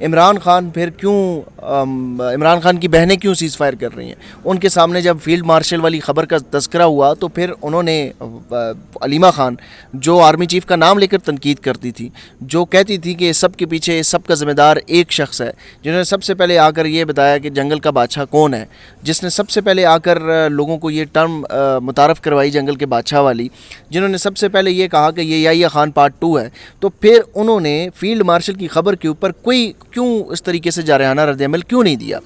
عمران خان پھر کیوں عمران خان کی بہنیں کیوں سیز فائر کر رہی ہیں؟ ان کے سامنے جب فیلڈ مارشل والی خبر کا تذکرہ ہوا تو پھر انہوں نے علیمہ خان جو آرمی چیف کا نام لے کر تنقید کرتی تھی، جو کہتی تھی کہ سب کے پیچھے سب کا ذمہ دار ایک شخص ہے، جنہوں نے سب سے پہلے آ کر یہ بتایا کہ جنگل کا بادشاہ کون ہے، جس نے سب سے پہلے آ کر لوگوں کو یہ ٹرم متعارف کروائی جنگل کے بادشاہ والی، جنہوں نے سب سے پہلے یہ کہا کہ یہ یحییٰ خان پارٹ 2 ہے، تو پھر انہوں نے فیلڈ مارشل کی خبر کے اوپر کوئی کیوں اس طریقے سے جارحانہ رد عمل کیوں نہیں دیا؟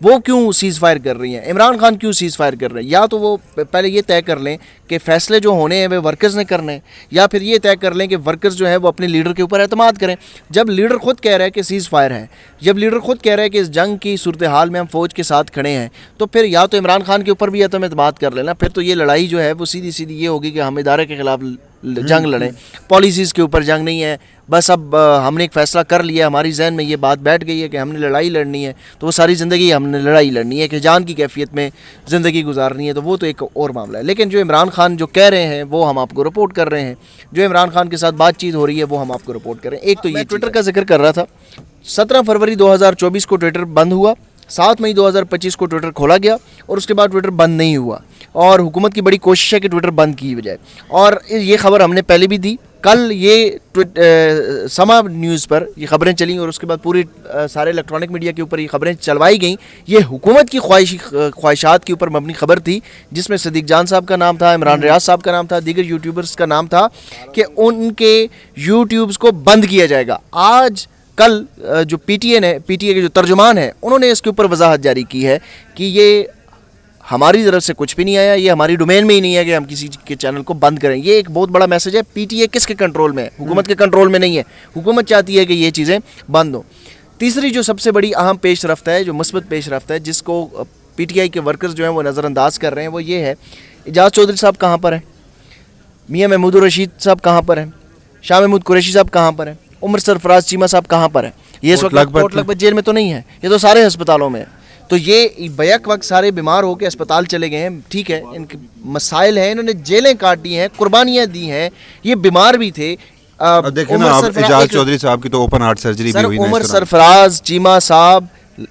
وہ کیوں سیز فائر کر رہی ہیں؟ عمران خان کیوں سیز فائر کر رہے ہیں؟ یا تو وہ پہلے یہ طے کر لیں کہ فیصلے جو ہونے ہیں وہ ورکرز نے کرنے ہیں، یا پھر یہ طے کر لیں کہ ورکرز جو ہے وہ اپنے لیڈر کے اوپر اعتماد کریں۔ جب لیڈر خود کہہ رہا ہے کہ سیز فائر ہے، جب لیڈر خود کہہ رہا ہے کہ اس جنگ کی صورتحال میں ہم فوج کے ساتھ کھڑے ہیں، تو پھر یا تو عمران خان کے اوپر بھی اعتماد کر لینا، پھر تو یہ لڑائی جو ہے وہ سیدھی یہ ہوگی کہ ہم ادارے کے خلاف جنگ لڑیں، پالیسیز کے اوپر جنگ نہیں ہے، بس اب ہم نے ایک فیصلہ کر لیا، ہماری ذہن میں یہ بات بیٹھ گئی ہے کہ ہم نے لڑائی لڑنی ہے، تو وہ ساری زندگی ہم نے لڑائی لڑنی ہے کہ جان کی کیفیت میں زندگی گزارنی ہے، تو وہ تو ایک اور معاملہ ہے۔ لیکن جو عمران خان جو کہہ رہے ہیں وہ ہم آپ کو رپورٹ کر رہے ہیں، جو عمران خان کے ساتھ بات چیت ہو رہی ہے وہ ہم آپ کو رپورٹ کر رہے ہیں۔ ایک تو یہ ٹویٹر کا ذکر کر رہا تھا، 17 فروری 2024 کو ٹویٹر بند ہوا، 7 مئی 2025 کو ٹویٹر کھولا گیا اور اس کے بعد ٹویٹر بند نہیں ہوا، اور حکومت کی بڑی کوشش ہے کہ ٹویٹر بند کی بجائے، اور یہ خبر ہم نے پہلے بھی دی۔ کل یہ سما نیوز پر یہ خبریں چلیں اور اس کے بعد پوری سارے الیکٹرانک میڈیا کے اوپر یہ خبریں چلوائی گئیں۔ یہ حکومت کی خواہشات کے اوپر مبنی خبر تھی، جس میں صدیق جان صاحب کا نام تھا، عمران ریاض صاحب کا نام تھا، دیگر یوٹیوبرز کا نام تھا کہ ان کے یوٹیوبز کو بند کیا جائے گا۔ آج کل جو پی ٹی اے کے جو ترجمان ہیں انہوں نے اس کے اوپر وضاحت جاری کی ہے کہ یہ ہماری طرف سے کچھ بھی نہیں آیا، یہ ہماری ڈومین میں ہی نہیں ہے کہ ہم کسی کے چینل کو بند کریں۔ یہ ایک بہت بڑا میسج ہے۔ پی ٹی اے کس کے کنٹرول میں ہے؟ حکومت کے کنٹرول میں نہیں ہے۔ حکومت چاہتی ہے کہ یہ چیزیں بند ہوں۔ تیسری جو سب سے بڑی اہم پیش رفت ہے، جو مثبت پیش رفت ہے، جس کو پی ٹی آئی کے ورکرز جو ہیں وہ نظر انداز کر رہے ہیں، وہ یہ ہے، اعجاز چودھری صاحب کہاں پر ہیں؟ میاں محمود الرشید صاحب کہاں پر ہیں؟ شاہ محمود قریشی صاحب کہاں پر ہیں؟ عمر سرفراز چیمہ صاحب کہاں پر ہیں؟ یہ اس وقت کوٹ لکھپت جیل میں تو نہیں ہے، یہ تو سارے ہسپتالوں میں ہے۔ تو یہ بیک وقت سارے بیمار ہو کے اسپتال چلے گئے ہیں، ٹھیک ہے، ان کے مسائل ہیں، انہوں نے جیلیں کاٹی ہیں، قربانیاں دی ہیں، یہ بیمار بھی تھے۔ دیکھیں نا، اعجاز چودھری صاحب کی تو اوپن ہارٹ سرجری بھی ہوئی نا۔ عمر سرفراز چیمہ صاحب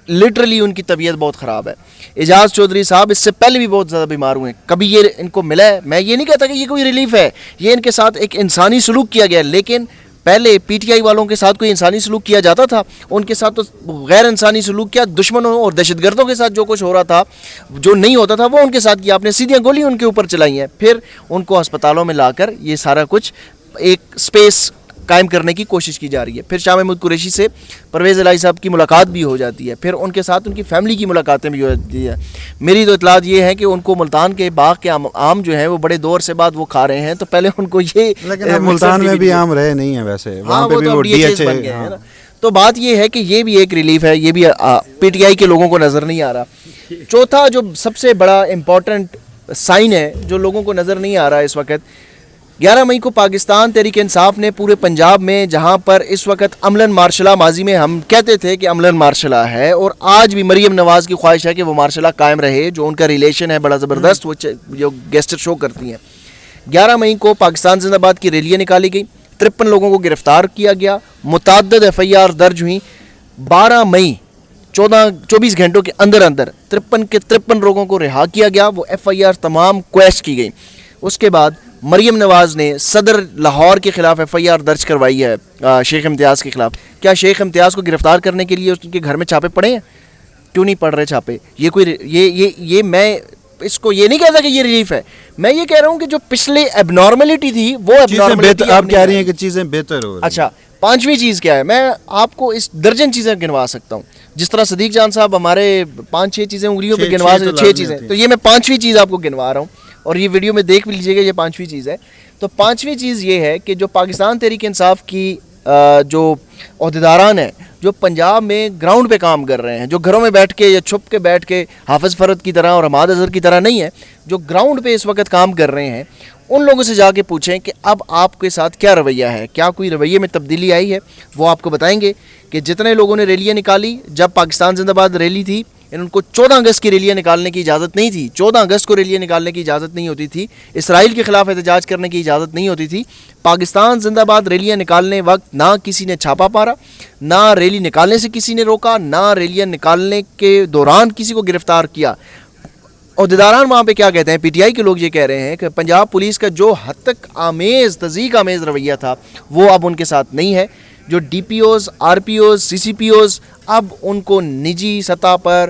لٹرلی ان کی طبیعت بہت خراب ہے۔ اعجاز چودھری صاحب اس سے پہلے بھی بہت زیادہ بیمار ہوئے ہیں، کبھی یہ ان کو ملا ہے؟ میں یہ نہیں کہتا کہ یہ کوئی ریلیف ہے، یہ ان کے ساتھ ایک انسانی سلوک کیا گیا ہے، لیکن پہلے پی ٹی آئی والوں کے ساتھ کوئی انسانی سلوک کیا جاتا تھا؟ ان کے ساتھ تو غیر انسانی سلوک کیا، دشمنوں اور دہشت گردوں کے ساتھ جو کچھ ہو رہا تھا، جو نہیں ہوتا تھا، وہ ان کے ساتھ کیا۔ آپ نے سیدھیاں گولی ان کے اوپر چلائی ہیں، پھر ان کو ہسپتالوں میں لا کر یہ سارا کچھ ایک سپیس قائم کرنے کی کوشش کی جا رہی ہے۔ پھر شاہ محمود قریشی سے پرویز الہی صاحب کی ملاقات بھی ہو جاتی ہے، پھر ان کے ساتھ ان کی فیملی کی ملاقاتیں بھی ہو جاتی ہے۔ میری تو اطلاعات یہ ہے کہ ان کو ملتان کے باغ کے آم جو ہیں وہ بڑے دور سے بعد وہ کھا رہے ہیں، تو پہلے ان کو یہ، لیکن ملتان میں بھی آم رہے نہیں ہیں ویسے، وہاں پہ بھی وہ ڈی ایچ اے ہے۔ تو بات یہ ہے کہ یہ بھی ایک ریلیف ہے، یہ بھی پی ٹی آئی کے لوگوں کو نظر نہیں آ رہا۔ چوتھا جو سب سے بڑا امپورٹنٹ سائن ہے جو لوگوں کو نظر نہیں آ رہا اس وقت، 11 مئی کو پاکستان تحریک انصاف نے پورے پنجاب میں، جہاں پر اس وقت امن مارشلہ، ماضی میں ہم کہتے تھے کہ امن مارشلہ ہے، اور آج بھی مریم نواز کی خواہش ہے کہ وہ مارشلہ قائم رہے، جو ان کا ریلیشن ہے بڑا زبردست، وہ جو گیسٹر شو کرتی ہیں۔ 11 مئی کو پاکستان زندہ باد کی ریلیاں نکالی گئی، 53 لوگوں کو گرفتار کیا گیا، متعدد ایف آئی آر درج ہوئیں۔ 12 مئی 24 گھنٹوں کے اندر 53 کے 53 لوگوں کو رہا کیا گیا، وہ ایف آئی آر تمام کویش کی گئی۔ اس کے بعد مریم نواز نے صدر لاہور کے خلاف ایف آئی آر درج کروائی ہے شیخ امتیاز کے خلاف۔ کیا شیخ امتیاز کو گرفتار کرنے کے لیے اس کے گھر میں چھاپے پڑے ہیں؟ کیوں نہیں پڑ رہے چھاپے؟ یہ کوئی یہ میں اس کو یہ نہیں کہتا کہ یہ ریلیف ہے، میں یہ کہہ رہا ہوں کہ جو پچھلے ایب نارملٹی تھی وہ ایب نارملٹی آپ کہہ رہی ہیں کہ چیزیں بہتر ہو رہی ہیں۔ اچھا، 5ویں چیز کیا ہے؟ میں آپ کو اس درجن چیزیں گنوا سکتا ہوں، جس طرح صدیق جان صاحب ہمارے 5-6 چیزیں انگلیوں پہ گنوا سکتے، 6 چیزیں، تو یہ میں 5ویں چیز آپ کو گنوا رہا ہوں، اور یہ ویڈیو میں دیکھ بھی لیجیے گا، یہ 5ویں چیز ہے۔ تو 5ویں چیز یہ ہے کہ جو پاکستان تحریک انصاف کی جو عہدیداران ہیں، جو پنجاب میں گراؤنڈ پہ کام کر رہے ہیں، جو گھروں میں بیٹھ کے یا چھپ کے بیٹھ کے حافظ فرد کی طرح اور حماد اظہر کی طرح نہیں ہے، جو گراؤنڈ پہ اس وقت کام کر رہے ہیں، ان لوگوں سے جا کے پوچھیں کہ اب آپ کے ساتھ کیا رویہ ہے، کیا کوئی رویے میں تبدیلی آئی ہے؟ وہ آپ کو بتائیں گے کہ جتنے لوگوں نے ریلیاں نکالی، جب پاکستان زندہ باد ریلی تھی، ان کو 14 اگست کی ریلیاں نکالنے کی اجازت نہیں تھی. 14 اگست کو ریلیاں نکالنے کی اجازت نہیں ہوتی تھی. اسرائیل کے خلاف احتجاج کرنے کی اجازت نہیں ہوتی تھی. پاکستان زندہ باد ریلیاں نکالنے وقت نہ کسی نے چھاپا مارا, نہ ریلی نکالنے سے کسی نے روکا, نہ ریلیاں نکالنے کے دوران کسی کو گرفتار کیا. عہدیداران وہاں پہ کیا کہتے ہیں, پی ٹی آئی کے لوگ یہ کہہ رہے ہیں کہ پنجاب پولیس کا جو حد تک تضحیک آمیز رویہ تھا وہ اب ان کے ساتھ نہیں ہے. جو D P Os, R P Os, C C P Os اب ان کو نجی سطح پر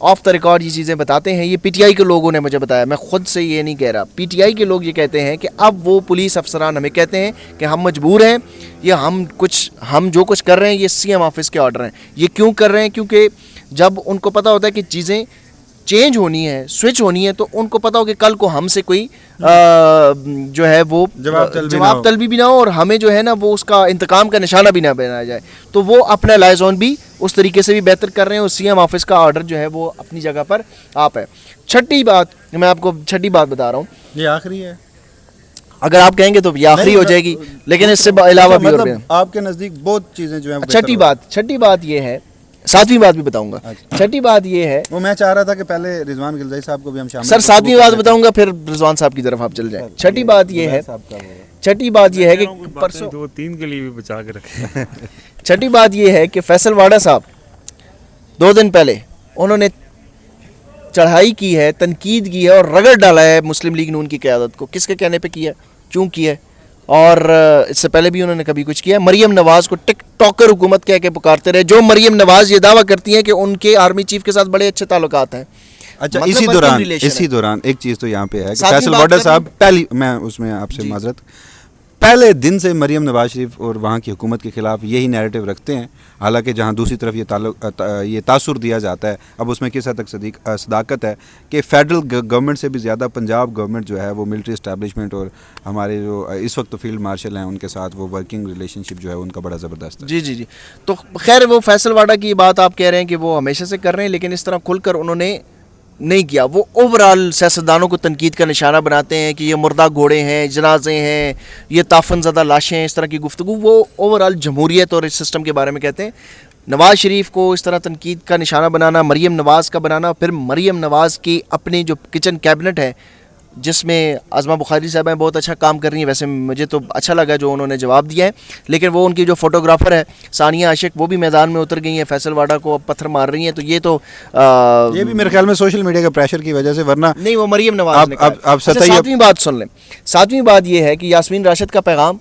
آف دا ریکارڈ یہ چیزیں بتاتے ہیں. یہ پی ٹی آئی کے لوگوں نے مجھے بتایا, میں خود سے یہ نہیں کہہ رہا. پی ٹی آئی کے لوگ یہ کہتے ہیں کہ اب وہ پولیس افسران ہمیں کہتے ہیں کہ ہم مجبور ہیں, یا ہم جو کچھ کر رہے ہیں یہ سی ایم آفس کے آرڈر ہیں. یہ کیوں کر رہے ہیں؟ کیونکہ جب ان کو پتہ ہوتا ہے کہ چیزیں چینج ہونی ہے, سوئچ ہونی ہے, تو ان کو پتہ ہو کہ کل کو ہم سے کوئی جو ہے وہ جواب طلبی بھی نہ ہو, اور ہمیں جو ہے نا وہ اس کا انتقام کا نشانہ بھی نہ بنایا جائے. تو وہ اپنا لائزون بھی اس طریقے سے بھی بہتر کر رہے ہیں, اور سی ایم آفس کا آرڈر جو ہے وہ اپنی جگہ پر آپ ہے. چھٹی بات, میں آپ کو چھٹی بات بتا رہا ہوں, یہ آخری ہے. اگر آپ کہیں گے تو یہ آخری ہو جائے گی, لیکن اس سے علاوہ بھی اور آپ کے نزدیک بہت چیزیں جو ہیں. چھٹی بات یہ ہے, ساتویں بات بھی بتاؤں گا. چھٹی بات یہ ہے, وہ میں چاہ رہا تھا کہ پہلے رضوان گلزائی صاحب کو بھی ہم شامل سر ساتویں بات بتاؤں گا, پھر رضوان صاحب کی طرف آپ چل جائیں. چھٹی بات یہ ہے کہ پرسوں 2-3 کے لیے بھی بچا کے رکھیں. چھٹی بات یہ ہے کہ فیصل واڈا صاحب 2 دن پہلے انہوں نے چڑھائی کی ہے, تنقید کی ہے اور رگڑ ڈالا ہے مسلم لیگ نون کی قیادت کو. کس کے کہنے پہ کیا, کیوں کیا ہے, اور اس سے پہلے بھی انہوں نے کبھی کچھ کیا. مریم نواز کو ٹک ٹاکر حکومت کہہ کے پکارتے رہے, جو مریم نواز یہ دعویٰ کرتی ہیں کہ ان کے آرمی چیف کے ساتھ بڑے اچھے تعلقات ہیں. اچھا, اسی دوران ایک چیز تو یہاں پہ ہے کہ فیصل واڈا صاحب میں اس میں آپ سے معذرت, پہلے دن سے مریم نواز شریف اور وہاں کی حکومت کے خلاف یہی نیریٹو رکھتے ہیں. حالانکہ جہاں دوسری طرف یہ تاثر دیا جاتا ہے, اب اس میں کس حد تک صداقت ہے کہ فیڈرل گورنمنٹ سے بھی زیادہ پنجاب گورنمنٹ جو ہے وہ ملٹری اسٹیبلشمنٹ اور ہمارے جو اس وقت فیلڈ مارشل ہیں ان کے ساتھ وہ ورکنگ ریلیشن شپ جو ہے ان کا بڑا زبردست ہے. جی. تو خیر وہ فیصل واڈا کی بات آپ کہہ رہے ہیں کہ وہ ہمیشہ سے کر رہے ہیں, لیکن اس طرح کھل کر انہوں نے نہیں کیا. وہ اوورال سیاستدانوں کو تنقید کا نشانہ بناتے ہیں کہ یہ مردہ گھوڑے ہیں, جنازے ہیں, یہ تعفن زدہ لاشیں ہیں, اس طرح کی گفتگو وہ اوورال جمہوریت اور اس سسٹم کے بارے میں کہتے ہیں. نواز شریف کو اس طرح تنقید کا نشانہ بنانا, مریم نواز کا بنانا, پھر مریم نواز کی اپنی جو کچن کیبنٹ ہے جس میں عظمہ بخاری صاحبہ بہت اچھا کام کر رہی ہیں. ویسے مجھے تو اچھا لگا جو انہوں نے جواب دیا ہے, لیکن وہ ان کی جو فوٹوگرافر ہے ثانیہ عاشق وہ بھی میدان میں اتر گئی ہیں, فیصل واڈا کو اب پتھر مار رہی ہیں. تو یہ بھی میرے خیال میں سوشل میڈیا کے پریشر کی وجہ سے, ورنہ نہیں, وہ مریم نواز نے کہا. ساتویں بات سن لیں. ساتویں بات یہ ہے کہ یاسمین راشد کا پیغام,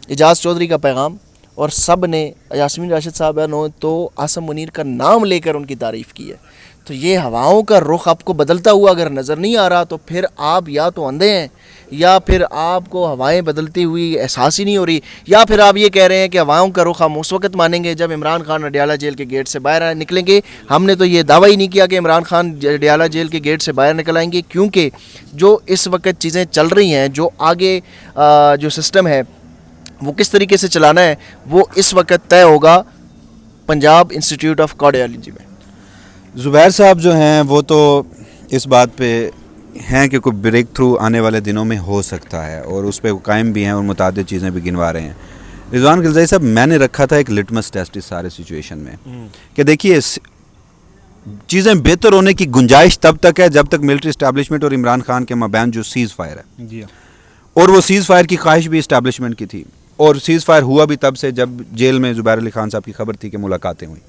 اعجاز چودھری کا پیغام, اور سب نے یاسمین راشد صاحبہ نے تو عاصم منیر کا نام لے کر ان کی تعریف کی ہے. تو یہ ہواؤں کا رخ آپ کو بدلتا ہوا اگر نظر نہیں آ رہا تو پھر آپ یا تو اندھے ہیں, یا پھر آپ کو ہوائیں بدلتی ہوئی احساس ہی نہیں ہو رہی, یا پھر آپ یہ کہہ رہے ہیں کہ ہواؤں کا رخ ہم اس وقت مانیں گے جب عمران خان اڈیالہ جیل کے گیٹ سے باہر نکلیں گے. ہم نے تو یہ دعویٰ ہی نہیں کیا کہ عمران خان اڈیالہ جیل کے گیٹ سے باہر نکل آئیں گے, کیونکہ جو اس وقت چیزیں چل رہی ہیں, جو آگے جو سسٹم ہے وہ کس طریقے سے چلانا ہے, وہ اس وقت طے ہوگا پنجاب انسٹیٹیوٹ آف کارڈیالوجی میں. زبیر صاحب جو ہیں وہ تو اس بات پہ ہیں کہ کوئی بریک تھرو آنے والے دنوں میں ہو سکتا ہے, اور اس پہ قائم بھی ہیں اور متعدد چیزیں بھی گنوا رہے ہیں. رضوان گلزائی صاحب, میں نے رکھا تھا ایک لٹمس ٹیسٹ اس سارے سچویشن میں کہ دیکھیے چیزیں بہتر ہونے کی گنجائش تب تک ہے جب تک ملٹری اسٹیبلشمنٹ اور عمران خان کے مابین جو سیز فائر ہے, اور وہ سیز فائر کی خواہش بھی اسٹیبلشمنٹ کی تھی, اور سیز فائر ہوا بھی تب سے جب جیل میں زبیر علی خان صاحب کی خبر تھی کہ ملاقاتیں ہوئیں.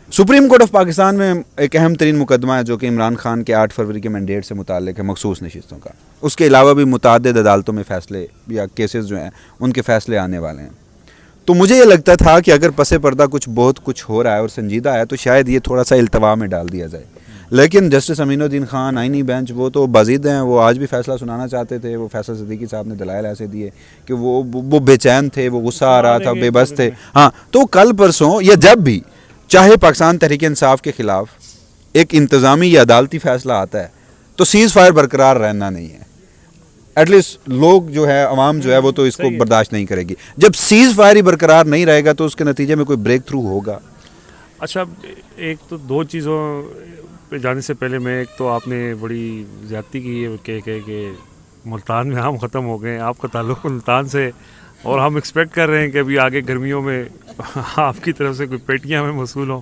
سپریم کورٹ آف پاکستان میں ایک اہم ترین مقدمہ ہے جو کہ عمران خان کے 8 فروری کے مینڈیٹ سے متعلق ہے, مخصوص نشستوں کا. اس کے علاوہ بھی متعدد عدالتوں میں فیصلے یا کیسز جو ہیں ان کے فیصلے آنے والے ہیں. تو مجھے یہ لگتا تھا کہ اگر پس پردہ بہت کچھ ہو رہا ہے اور سنجیدہ ہے تو شاید یہ تھوڑا سا التوا میں ڈال دیا جائے. لیکن جسٹس امین الدین خان آئینی بینچ وہ تو بازید ہیں, وہ آج بھی فیصلہ سنانا چاہتے تھے. وہ فیصل صدیقی صاحب نے دلائل ایسے دیے کہ وہ بے چین تھے, وہ غصہ آ رہا تھا, بے بس تھے. ہاں, تو کل پرسوں یا جب بھی چاہے پاکستان تحریک انصاف کے خلاف ایک انتظامی یا عدالتی فیصلہ آتا ہے تو سیز فائر برقرار رہنا نہیں ہے. ایٹ لیسٹ لوگ جو ہے, عوام جو ہے وہ تو اس کو برداشت نہیں کرے گی. جب سیز فائر ہی برقرار نہیں رہے گا تو اس کے نتیجے میں کوئی بریک تھرو ہوگا. اچھا, ایک تو 2 چیزوں پہ جانے سے پہلے میں, ایک تو آپ نے بڑی زیادتی کی ہے کہ ملتان میں آم ختم ہو گئے. آپ کا تعلق ملتان سے, اور ہم ایکسپیکٹ کر رہے ہیں کہ ابھی آگے گرمیوں میں آپ کی طرف سے کوئی پیٹیاں ہمیں موصول ہوں.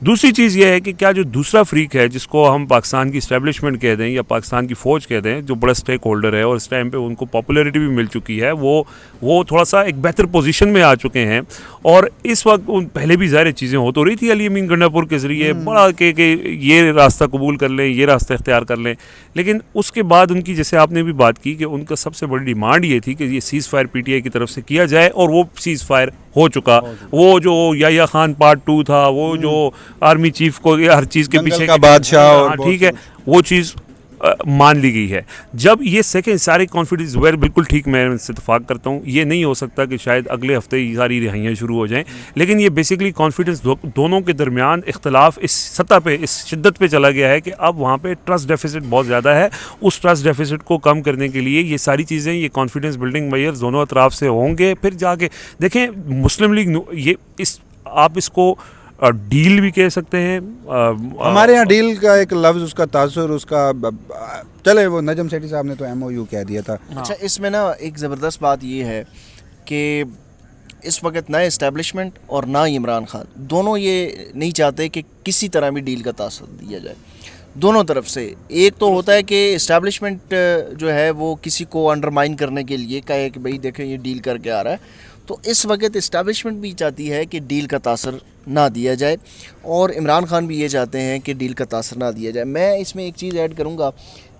دوسری چیز یہ ہے کہ کیا جو دوسرا فریق ہے جس کو ہم پاکستان کی اسٹیبلشمنٹ کہہ دیں یا پاکستان کی فوج کہہ دیں، جو بڑا اسٹیک ہولڈر ہے اور اس ٹائم پہ ان کو پاپولیرٹی بھی مل چکی ہے، وہ تھوڑا سا ایک بہتر پوزیشن میں آ چکے ہیں. اور اس وقت پہلے بھی ظاہر چیزیں ہو تو رہی تھی علی امین گنڈا پور کے ذریعے بڑا کہ یہ راستہ قبول کر لیں، یہ راستہ اختیار کر لیں. لیکن اس کے بعد ان کی، جیسے آپ نے بھی بات کی، کہ ان کا سب سے بڑی ڈیمانڈ یہ تھی کہ یہ cease fire P T I کی طرف سے کیا جائے، اور وہ سیز فائر ہو چکا. وہ جو یا خان پارٹ 2 تھا، وہ جو آرمی چیف کو ہر چیز کے پیچھے کا بادشاہ، اور ٹھیک ہے، وہ چیز مان لی گئی ہے. جب یہ سیکنڈ سارے کانفیڈنس زبیر بالکل ٹھیک، میں اس سے اتفاق کرتا ہوں. یہ نہیں ہو سکتا کہ شاید اگلے ہفتے یہ ساری رہائیاں شروع ہو جائیں، لیکن یہ بیسیکلی کانفیڈنس دونوں کے درمیان اختلاف اس سطح پہ، اس شدت پہ چلا گیا ہے کہ اب وہاں پہ ٹرسٹ ڈیفیسٹ بہت زیادہ ہے. اس ٹرسٹ ڈیفیسٹ کو کم کرنے کے لیے یہ ساری چیزیں، یہ کانفیڈنس بلڈنگ میئرز دونوں اطراف سے ہوں گے. پھر جا کے دیکھیں مسلم لیگ، آپ اس کو ڈیل بھی کہہ سکتے ہیں. ہمارے یہاں ڈیل کا ایک لفظ، اس کا تاثر، اس کا چلے، وہ نجم سیٹھی صاحب نے تو ایم او یو کہہ دیا تھا. اچھا، اس میں نا ایک زبردست بات یہ ہے کہ اس وقت نہ اسٹیبلشمنٹ اور نہ عمران خان دونوں یہ نہیں چاہتے کہ کسی طرح بھی ڈیل کا تاثر دیا جائے، دونوں طرف سے. ایک تو ہوتا ہے کہ اسٹیبلشمنٹ جو ہے وہ کسی کو انڈرمائن کرنے کے لیے کہے کہ بھئی دیکھیں یہ ڈیل کر کے آ رہا ہے، تو اس وقت اسٹیبلشمنٹ بھی چاہتی ہے کہ ڈیل کا تاثر نہ دیا جائے، اور عمران خان بھی یہ چاہتے ہیں کہ ڈیل کا تاثر نہ دیا جائے. میں اس میں ایک چیز ایڈ کروں گا.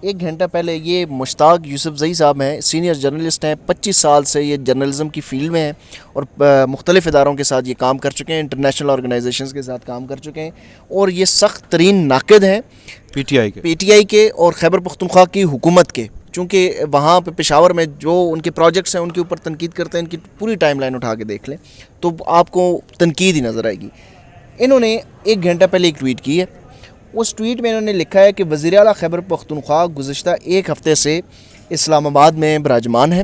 1 گھنٹہ پہلے یہ مشتاق یوسف زئی صاحب ہیں، سینئر جرنلسٹ ہیں، 25 سال سے یہ جرنلزم کی فیلڈ میں ہیں اور مختلف اداروں کے ساتھ یہ کام کر چکے ہیں، انٹرنیشنل آرگنائزیشنز کے ساتھ کام کر چکے ہیں، اور یہ سخت ترین ناقد ہیں پی ٹی آئی کے اور خیبر پختونخوا کی حکومت کے. چونکہ وہاں پہ پشاور میں جو ان کے پروجیکٹس ہیں ان کے اوپر تنقید کرتے ہیں، ان کی پوری ٹائم لائن اٹھا کے دیکھ لیں تو آپ کو تنقید ہی نظر آئے گی. انہوں نے 1 گھنٹہ پہلے ایک ٹویٹ کی ہے. اس ٹویٹ میں انہوں نے لکھا ہے کہ وزیر اعلیٰ خیبر پختونخوا گزشتہ 1 ہفتے سے اسلام آباد میں براجمان ہیں.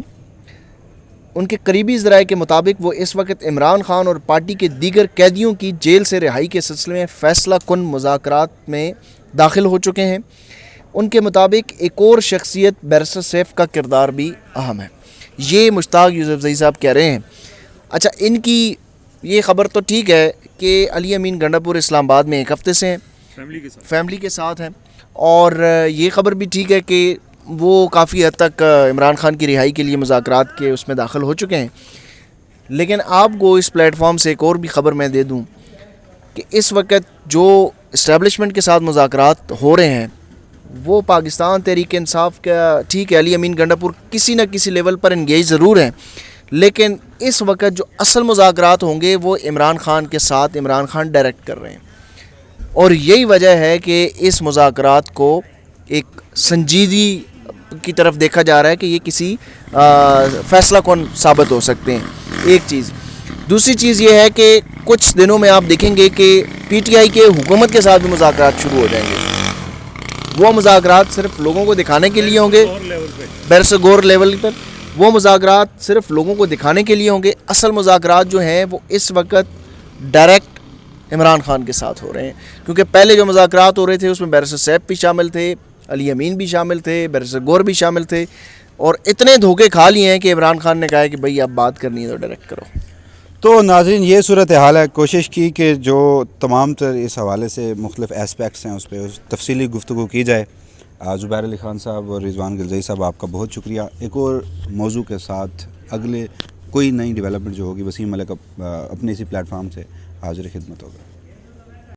ان کے قریبی ذرائع کے مطابق وہ اس وقت عمران خان اور پارٹی کے دیگر قیدیوں کی جیل سے رہائی کے سلسلے میں فیصلہ کن مذاکرات میں داخل ہو چکے ہیں. ان کے مطابق ایک اور شخصیت بیرسٹر سیف کا کردار بھی اہم ہے. یہ مشتاق یوسف زئی صاحب کہہ رہے ہیں. اچھا، ان کی یہ خبر تو ٹھیک ہے کہ علی امین گنڈا پور اسلام آباد میں 1 ہفتے سے ہیں، فیملی کے ساتھ ہیں، اور یہ خبر بھی ٹھیک ہے کہ وہ کافی حد تک عمران خان کی رہائی کے لیے مذاکرات کے اس میں داخل ہو چکے ہیں. لیکن آپ کو اس پلیٹ فارم سے ایک اور بھی خبر میں دے دوں کہ اس وقت جو اسٹیبلشمنٹ کے ساتھ مذاکرات ہو رہے ہیں وہ پاکستان تحریک انصاف کا، ٹھیک ہے علی امین گنڈا پور کسی نہ کسی لیول پر انگیج ضرور ہیں، لیکن اس وقت جو اصل مذاکرات ہوں گے وہ عمران خان کے ساتھ عمران خان ڈائریکٹ کر رہے ہیں. اور یہی وجہ ہے کہ اس مذاکرات کو ایک سنجیدگی کی طرف دیکھا جا رہا ہے کہ یہ کسی فیصلہ کن ثابت ہو سکتے ہیں. ایک چیز. دوسری چیز یہ ہے کہ کچھ دنوں میں آپ دیکھیں گے کہ پی ٹی آئی کے حکومت کے ساتھ بھی مذاکرات شروع ہو جائیں گے. وہ مذاکرات صرف لوگوں کو دکھانے کے لیے ہوں گے، بیرسٹر گور لیول پر وہ مذاکرات صرف لوگوں کو دکھانے کے لیے ہوں گے. اصل مذاکرات جو ہیں وہ اس وقت ڈائریکٹ عمران خان کے ساتھ ہو رہے ہیں، کیونکہ پہلے جو مذاکرات ہو رہے تھے اس میں بیرسٹر سیف بھی شامل تھے، علی امین بھی شامل تھے، بیرسٹر گور بھی شامل تھے، اور اتنے دھوکے کھا لیے ہیں کہ عمران خان نے کہا ہے کہ بھئی اب بات کرنی ہے تو ڈائریکٹ کرو. تو ناظرین، یہ صورتحال ہے. کوشش کی کہ جو تمام تر اس حوالے سے مختلف اسپیکٹس ہیں اس پہ تفصیلی گفتگو کی جائے. زبیر علی خان صاحب اور رضوان گلزئی صاحب، آپ کا بہت شکریہ. ایک اور موضوع کے ساتھ اگلے کوئی نئی ڈیولپمنٹ جو ہوگی، وسیم ملک اپنے اسی پلیٹ فارم سے حاضر خدمت ہوگا.